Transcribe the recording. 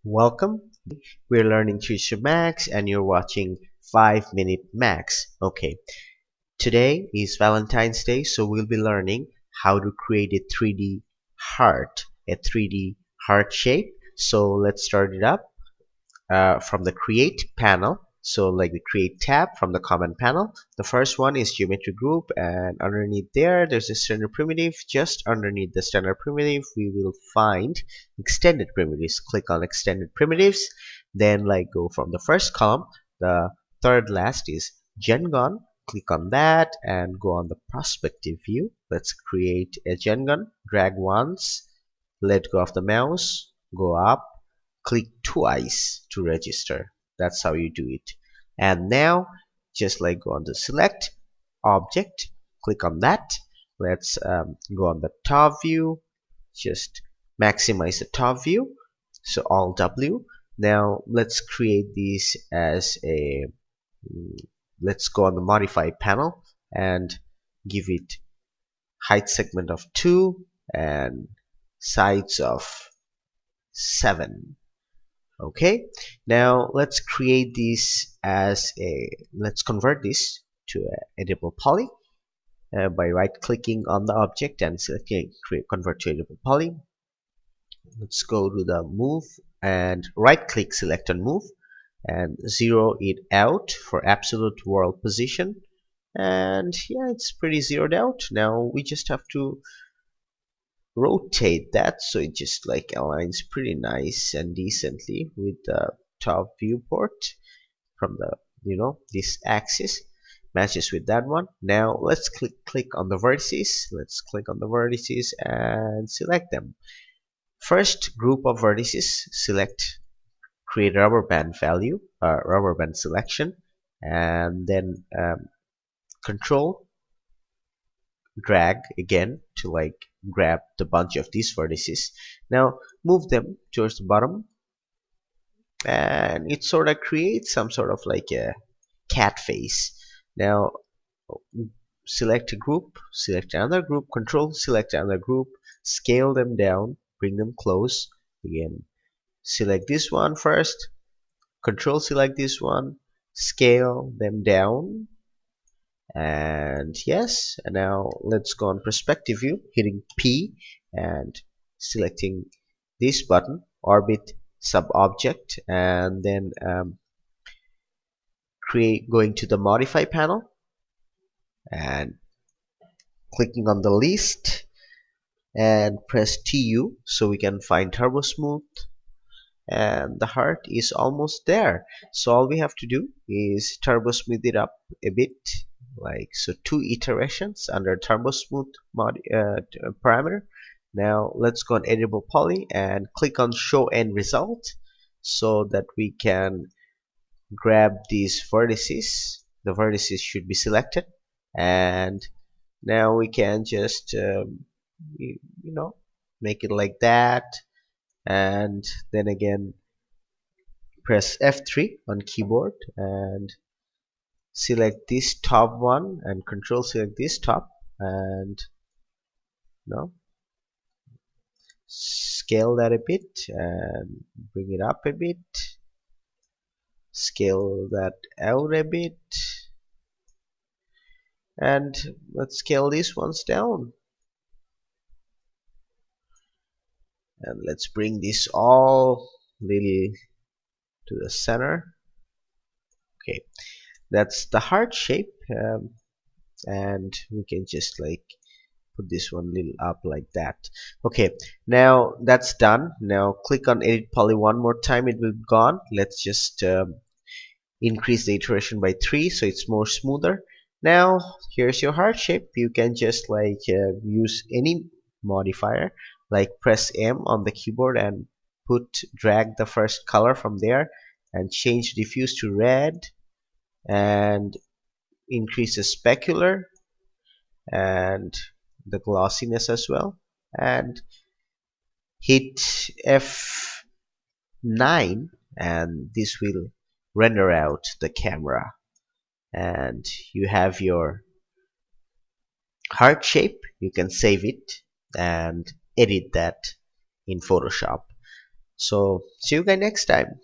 Welcome. We're learning 3 Max and you're watching 5 Minute Max. Okay, today is Valentine's Day, so we'll be learning how to create a 3D heart, a 3D heart shape. So let's start it up from the Create panel. So like the Create tab from the Command panel. The first one is Geometry Group, and underneath there's a standard primitive. Just underneath the standard primitive we will find extended primitives. Click on extended primitives, then like go from the first column. The third last is GenGon. Click on that and go on the perspective view. Let's create a GenGon. Drag once, let go of the mouse, go up, click twice to register. That's how you do it. And now just like go on to select object, click on that. Let's go on the top view, just maximize the top view, so Alt W. Now let's create this as a let's go on the modify panel and give it height segment of 2 and sides of 7. Okay, now let's create this as let's convert this to a editable poly by right clicking on the object and selecting convert to editable poly. Let's go to the move and right click, select on move, and zero it out for absolute world position. And yeah, it's pretty zeroed out. Now we just have to rotate that so it just like aligns pretty nice and decently with the top viewport from the this axis matches with that one. Now let's click on the vertices. Let's click on the vertices and select them. First group of vertices, select create rubber band value, rubber band selection, and then control drag again to like grab the bunch of these vertices. Now move them towards the bottom, and it sort of creates some sort of like a cat face. Now select a group, select another group, control select another group, scale them down, bring them close again. Select this one first, control select this one, scale them down, and yes. And now let's go on perspective view, hitting P and selecting this button, orbit sub object, and then going to the modify panel and clicking on the list and press TU so we can find turbo smooth, and the heart is almost there. So all we have to do is turbo smooth it up a bit, like so, 2 iterations under turbo smooth parameter. Now let's go on editable poly and click on show end result so that we can grab these vertices. The vertices should be selected, and now we can just make it like that, and then again press F3 on keyboard and select this top one and control select this top, and scale that a bit and bring it up a bit, scale that out a bit, and let's scale these ones down, and let's bring this all little to the center. Okay, that's the heart shape, and we can just like put this one little up like that. Okay, now that's done. Now click on edit poly one more time, it will be gone. Let's just increase the iteration by 3 so it's more smoother. Now here's your heart shape. You can just like use any modifier, like press M on the keyboard and drag the first color from there and change diffuse to red, and increase the specular and the glossiness as well, and hit F9, and this will render out the camera, and you have your heart shape. You can save it and edit that in Photoshop. So see you guys next time.